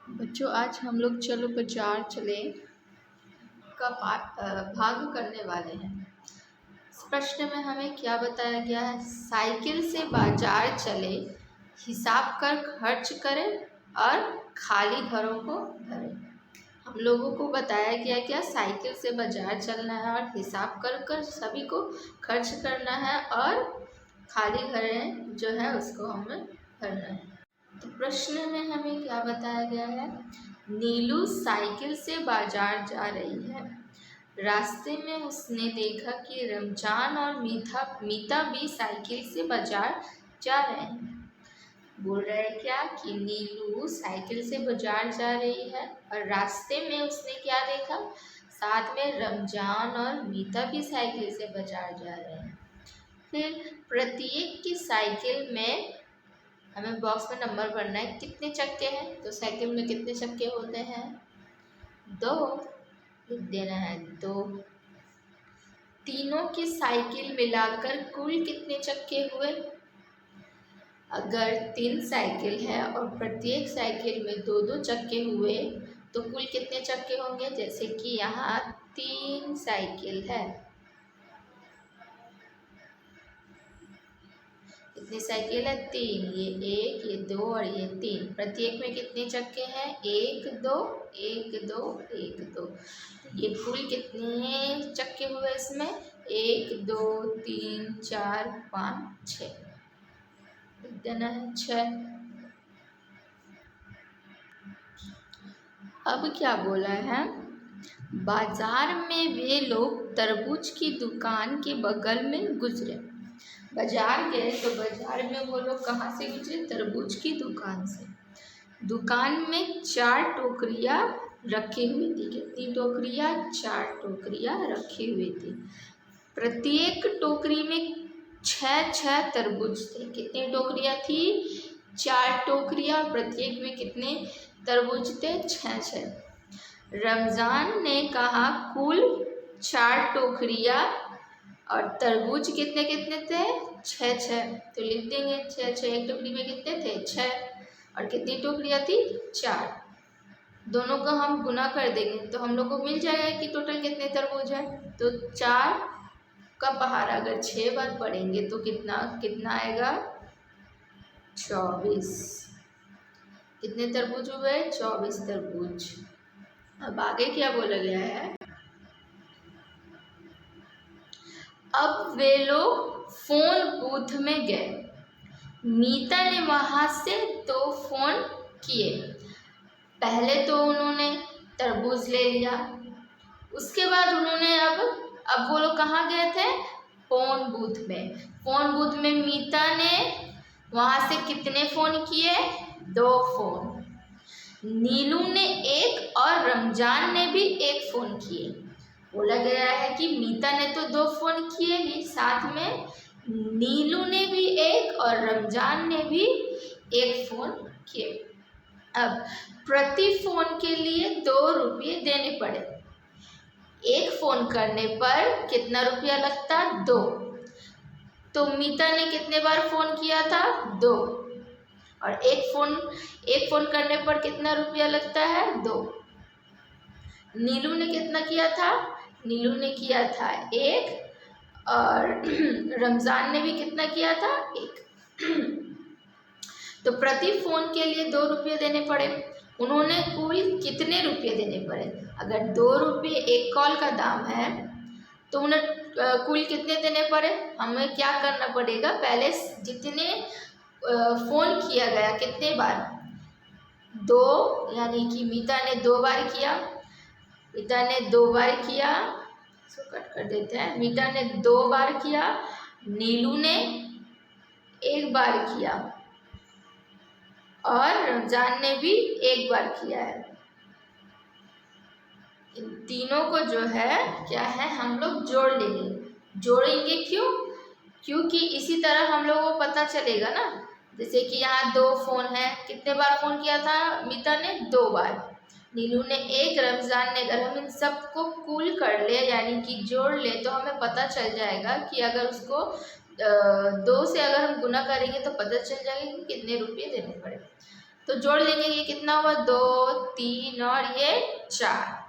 बच्चों, आज हम लोग चलो बाजार चले का भाग करने वाले हैं। इस प्रश्न में हमें क्या बताया गया है? साइकिल से बाजार चले, हिसाब कर खर्च करें और खाली घरों को भरें। हम लोगों को बताया गया क्या? साइकिल से बाजार चलना है और हिसाब कर सभी को खर्च करना है और खाली घरें जो है उसको हमें भरना है। तो प्रश्न में हमें क्या बताया गया है? नीलू साइकिल से बाजार जा रही है। रास्ते में उसने देखा कि रमजान और मीता भी साइकिल से बाजार जा रहे हैं। बोल रहे हैं क्या कि नीलू साइकिल से बाजार जा रही है और रास्ते में उसने क्या देखा? साथ में रमजान और मीता भी साइकिल से बाजार जा रहे हैं। फिर प्रत्येक की साइकिल में हमें बॉक्स में नंबर भरना है। कितने चक्के हैं? तो साइकिल में कितने चक्के होते हैं? 2 लिख देना है, 2। तीनों की साइकिल मिलाकर कुल कितने चक्के हुए? अगर 3 साइकिल है और प्रत्येक साइकिल में 2-2 चक्के हुए तो कुल कितने चक्के होंगे? जैसे कि यहाँ 3 साइकिल है। कितनी साइकिल है? 3। ये 1, ये 2 और ये 3। प्रत्येक में कितने चक्के हैं? 1 2 1 2 1 2। ये कुल कितने चक्के हुए इसमें? 1 2 3 4 5 6। लिख देना है 6। अब क्या बोला है? बाजार में वे लोग तरबूज की दुकान के बगल में गुजरे। बाजार गए तो बाजार में वो लोग कहाँ से गुजरे? तरबूज की दुकान से। दुकान में 4 टोकरियाँ रखी हुई थी। कितनी टोकरियाँ? 4 टोकरियाँ रखी हुई थी। प्रत्येक टोकरी में 6-6 तरबूज थे। कितनी टोकरियाँ थी? 4 टोकरियाँ। प्रत्येक में कितने तरबूज थे? 6-6। रमजान ने कहा कुल 4 टोकरियाँ और तरबूज कितने कितने थे? 6-6। तो लिख देंगे 6-6। एक टोकरी में कितने थे? 6। और कितनी टोकरियाँ थी? 4। दोनों को हम गुना कर देंगे तो हम लोग को मिल जाएगा कि टोटल कितने तरबूज है। तो 4 का पहाड़ा अगर 6 बार पढ़ेंगे तो कितना कितना आएगा? 24। कितने तरबूज हुए? 24 तरबूज। अब आगे क्या बोला गया है? अब वे लोग फोन बूथ में गए। मीता ने वहां से 2 फोन किए। पहले तो उन्होंने तरबूज ले लिया, उसके बाद उन्होंने अब वो लोग कहाँ गए थे? फोन बूथ में। फोन बूथ में मीता ने वहां से कितने फोन किए? 2 फोन। नीलू ने 1 और रमजान ने भी 1 फोन किए। बोला गया है कि मीता ने तो 2 फोन किए ही, साथ में नीलू ने भी 1 और रमजान ने भी 1 फोन किए। अब प्रति फोन के लिए 2 रुपये देने पड़े। 1 फोन करने पर कितना रुपया लगता? 2। तो मीता ने कितने बार फोन किया था? 2। और एक फोन करने पर कितना रुपया लगता है? 2। नीलू ने कितना किया था? नीलू ने किया था 1 और रमजान ने भी कितना किया था? 1। तो प्रति फोन के लिए 2 रुपये देने पड़े। उन्होंने कुल कितने रुपये देने पड़े? अगर 2 रुपये 1 कॉल का दाम है तो उन्हें कुल कितने देने पड़े? हमें क्या करना पड़ेगा? पहले जितने फोन किया गया, कितने बार? 2, यानी कि मीता ने 2 बार किया। मीता ने 2 बार किया, इसको कट कर देते हैं। मीता ने 2 बार किया, नीलू ने 1 बार किया और रमजान ने भी 1 बार किया है। इन तीनों को जो है क्या है, हम लोग जोड़ लेंगे। जोड़ेंगे क्यों? क्योंकि इसी तरह हम लोगों को पता चलेगा ना। जैसे कि यहाँ 2 फोन है, कितने बार फोन किया था मीता ने? 2 बार। नीलू ने 1, रमजान ने। अगर हम इन सबको कुल कर ले यानी कि जोड़ ले तो हमें पता चल जाएगा कि अगर उसको 2 से अगर हम गुना करेंगे तो पता चल जाएगा कि कितने रुपये देने पड़े। तो जोड़ लेंगे, ये कितना हुआ 2 3 और ये 4।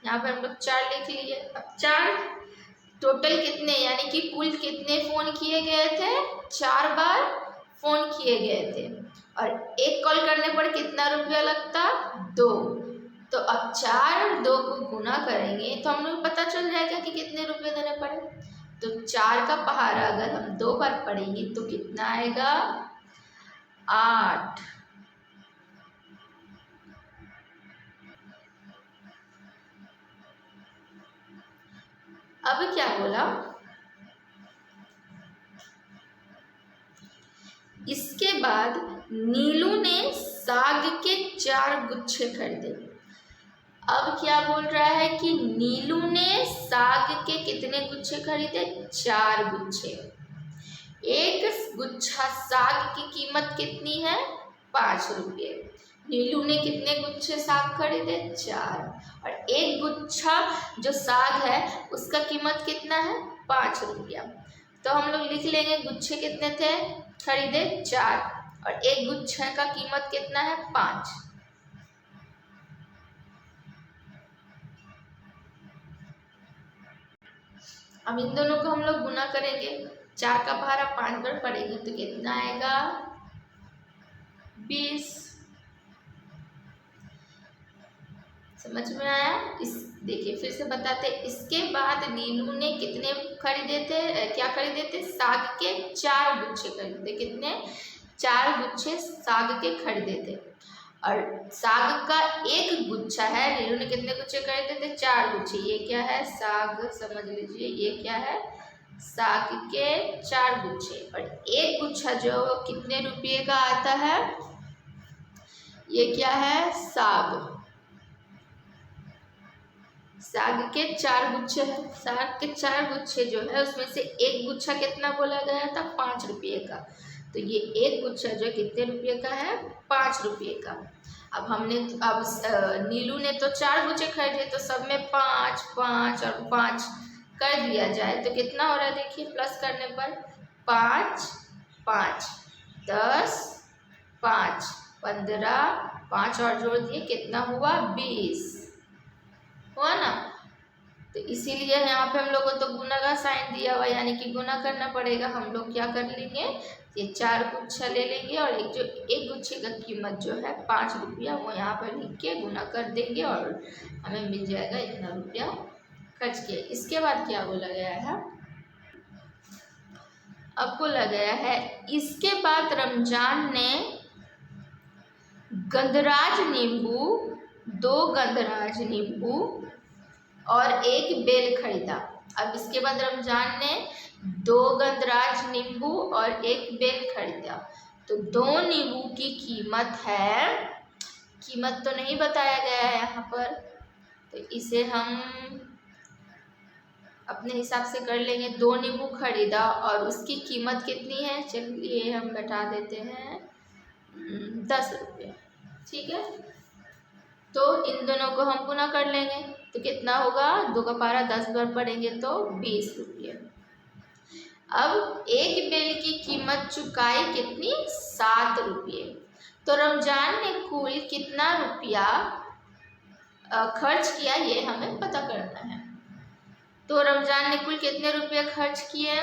यहाँ पर हम लोग 4 लिख लिए। अब 4 टोटल कितने यानी कि कुल कितने फ़ोन किए गए थे, 4 बार फ़ोन किए गए थे और एक कॉल करने पर कितना रुपया लगता, 2। तो अब 4 और 2 को गुना करेंगे तो हम लोग पता चल जाएगा कि कितने रुपये देने पड़े। तो 4 का पहाड़ा अगर हम 2 बार पढ़ेंगे तो कितना आएगा, 8। अब क्या बोला, इसके बाद नीलू ने साग के 4 गुच्छे खरीदे। अब क्या बोल रहा है कि नीलू ने साग के कितने गुच्छे खरीदे, 4 गुच्छे। एक गुच्छा साग की कीमत कितनी है, 5 रुपये। नीलू ने कितने गुच्छे साग खरीदे, 4। और एक गुच्छा जो साग है उसका कीमत कितना है, 5 रुपया। तो हम लोग लिख लेंगे गुच्छे कितने थे, खरीदे 4 और एक गुच्छे का कीमत कितना है, 5। अब इन दोनों को हम लोग गुना करेंगे, 4 का पहाड़ा 5 बार पड़ेगा तो कितना आएगा, 20। समझ में आया। इस देखिए फिर से बताते, इसके बाद नीलू ने कितने खरीदे थे, क्या खरीदे थे, साग के 4 गुच्छे खरीदे। कितने, 4 गुच्छे साग के खरीदे थे। और साग का एक गुच्छा है, नीलू ने कितने गुच्छे खरीदे थे, 4 गुच्छे। ये क्या है, साग, समझ लीजिए ये क्या है, साग के 4 गुच्छे। और एक गुच्छा जो कितने रुपये का आता है, ये क्या है, साग। साग के 4 गुच्छे है, साग के 4 गुच्छे जो है उसमें से एक गुच्छा कितना बोला गया था, 5 रुपये का। तो ये एक गुच्छा जो कितने रुपये का है, 5 रुपये का। अब नीलू ने तो 4 गुच्छे खरीदे तो सब में 5 5 और 5 कर दिया जाए तो कितना हो रहा है, देखिए प्लस करने पर 5 5 10 5 15 5 और जोड़ दिए कितना हुआ, 20 हुआ ना। तो इसीलिए यहाँ पे हम लोग को तो गुना का साइन दिया हुआ यानी कि गुना करना पड़ेगा। हम लोग क्या कर लेंगे, ये 4 गुच्छा ले लेंगे और एक गुच्छे का कीमत जो है 5 रुपया वो यहाँ पर लिख के गुना कर देंगे और हमें मिल जाएगा इतना रुपया खर्च किया। इसके बाद क्या बोला गया है, अब बोला गया है इसके बाद रमजान ने गंधराज नींबू, 2 गंधराज नींबू और 1 बेल खरीदा। अब इसके बाद रमजान ने 2 गंधराज नींबू और 1 बेल खरीदा। तो 2 नींबू की कीमत है, कीमत तो नहीं बताया गया है यहाँ पर, तो इसे हम अपने हिसाब से कर लेंगे। 2 नींबू खरीदा और उसकी कीमत कितनी है, चलिए हम बैठा देते हैं 10 रुपये, ठीक है। तो इन दोनों को हम गुना कर लेंगे तो कितना होगा, 2 का पहाड़ा 10 बार पढ़ेंगे तो 20 रुपये। अब 1 बेल की कीमत चुकाई कितनी, 7 रुपये। तो रमजान ने कुल कितना रुपया खर्च किया ये हमें पता करना है। तो रमजान ने कुल कितने रुपये खर्च किए,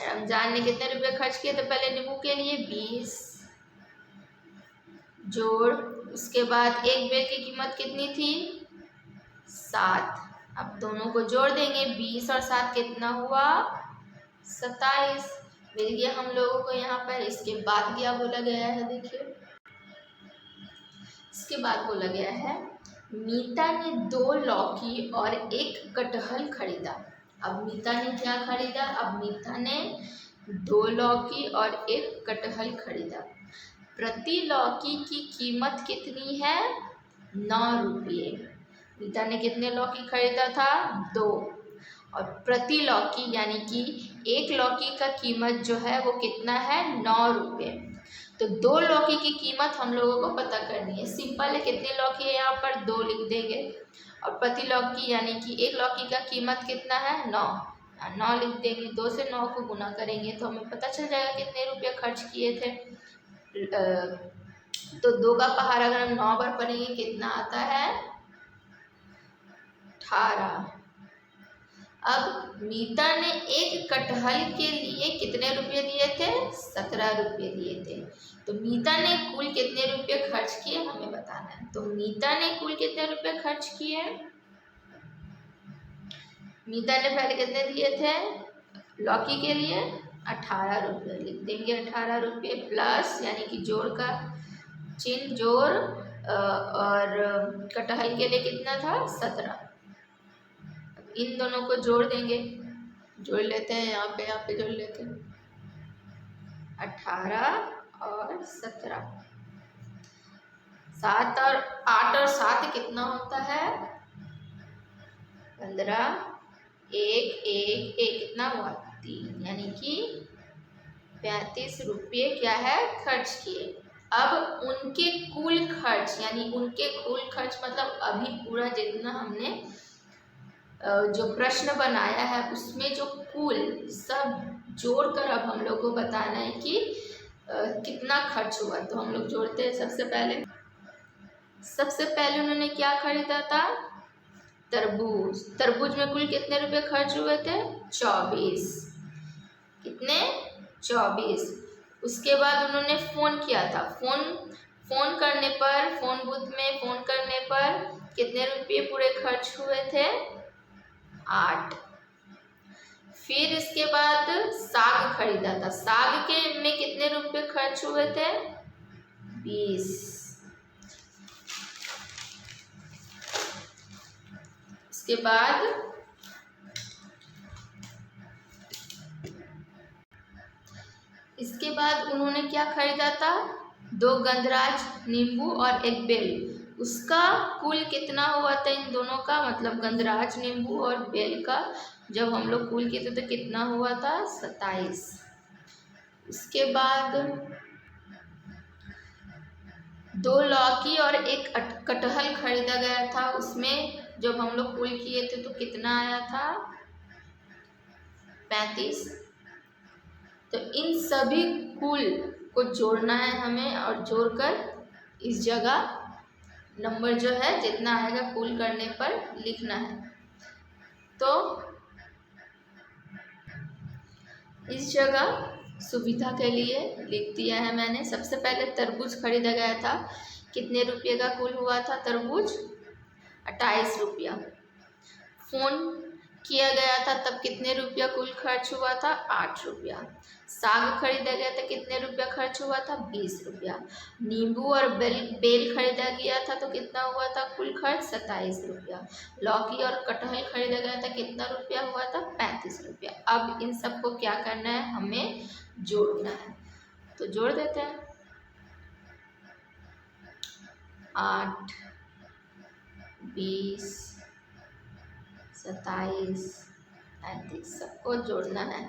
रमजान ने कितने रुपये खर्च किए, तो पहले नींबू के लिए 20 जोड़, उसके बाद 1 बेल की कीमत कितनी थी, 7। अब दोनों को जोड़ देंगे, 20 और 7 कितना हुआ, 27 मिल गया हम लोगों को यहाँ पर। इसके बाद क्या बोला गया है, देखिए इसके बाद बोला गया है मीता ने 2 लौकी और 1 कटहल खरीदा। अब मीता ने क्या खरीदा, अब मीता ने 2 लौकी और 1 कटहल खरीदा। प्रति लौकी की कीमत कितनी है, 9 रुपये। मीता ने कितने लौकी खरीदा था, 2, और प्रति लौकी यानी कि 1 लौकी का कीमत जो है वो कितना है, 9 रुपये। तो 2 लौकी की कीमत हम लोगों को पता करनी है। सिंपल है, कितने लौकी है यहाँ पर, 2 लिख देंगे और प्रति लौकी यानी कि 1 लौकी का कीमत कितना है, 9, 9 लिख देंगे। 2 से 9 को गुना करेंगे तो हमें पता चल जाएगा कितने रुपये खर्च किए थे तो 2 का पहाड़ा अगर हम 9 बार पढ़ेंगे कितना आता है? 18। अब मीता ने एक कटहल के लिए कितने रुपये दिए थे? 17 रुपये दिए थे। तो मीता ने कुल कितने रुपये खर्च किए हमें बताना है। तो मीता ने कुल कितने रुपये खर्च किए? मीता ने पहले कितने दिए थे लौकी के लिए? 18 रुपये। लिख देंगे 18 रुपये प्लस यानी कि जोड़ का चिन्ह जोड़, और कटहल के लिए कितना था? 17। इन दोनों को जोड़ देंगे, जोड़ लेते हैं यहाँ पे जोड़ लेते हैं 18 और 17। 7 और 8 और 7 कितना होता है? 15। 1 1 1 कितना हुआ? 3, यानी कि 35 रुपये क्या है खर्च किए। अब उनके कुल खर्च यानी उनके कुल खर्च मतलब अभी पूरा जितना हमने जो प्रश्न बनाया है उसमें जो कुल सब जोड़कर अब हम लोग को बताना है कि कितना खर्च हुआ। तो हम लोग जोड़ते हैं। सबसे पहले उन्होंने क्या खरीदा था? तरबूज। तरबूज में कुल कितने रुपए खर्च हुए थे? 24। कितने? 24। उसके बाद उन्होंने फ़ोन किया था। फ़ोन करने पर, फ़ोन बूथ में फ़ोन करने पर कितने रुपये पूरे खर्च हुए थे? 8। फिर इसके बाद साग खरीदा था। साग के में कितने रुपये खर्च हुए थे? 20। इसके बाद उन्होंने क्या खरीदा था? 2 गंधराज नींबू और 1 बेल। उसका कुल कितना हुआ था इन दोनों का? मतलब गंधराज नींबू और बेल का जब हम लोग कुल किए थे तो कितना हुआ था? 27। उसके बाद 2 लौकी और 1 कटहल खरीदा गया था। उसमें जब हम लोग कुल किए थे तो कितना आया था? 35। तो इन सभी कुल को जोड़ना है हमें और जोड़कर इस जगह नंबर जो है जितना आएगा कुल करने पर लिखना है। तो इस जगह सुविधा के लिए लिख दिया है मैंने। सबसे पहले तरबूज खरीदा गया था। कितने रुपये का कुल हुआ था तरबूज? 28 रुपया। फ़ोन किया गया था तब कितने रुपया कुल खर्च हुआ था? 8 रुपया। साग खरीदा गया था कितने रुपया खर्च हुआ था? 20 रुपया। नींबू और बेल खरीदा गया था तो कितना हुआ था कुल खर्च? 27 रुपया। लौकी और कटहल खरीदा गया था कितना रुपया हुआ था? 35 रुपया। अब इन सबको क्या करना है? हमें जोड़ना है। तो जोड़ देते हैं। 8 20 27 35 सबको जोड़ना है।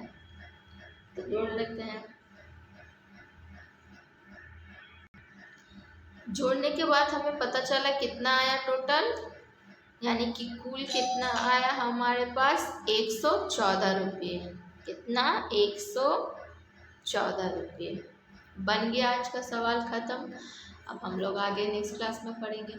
तो जोड़ लेते हैं। जोड़ने के बाद हमें पता चला कितना आया टोटल, यानी कि कुल कितना आया हमारे पास? 114 रुपये। कितना? 114 रुपये। बन गया आज का सवाल ख़त्म। अब हम लोग आगे नेक्स्ट क्लास में पढ़ेंगे।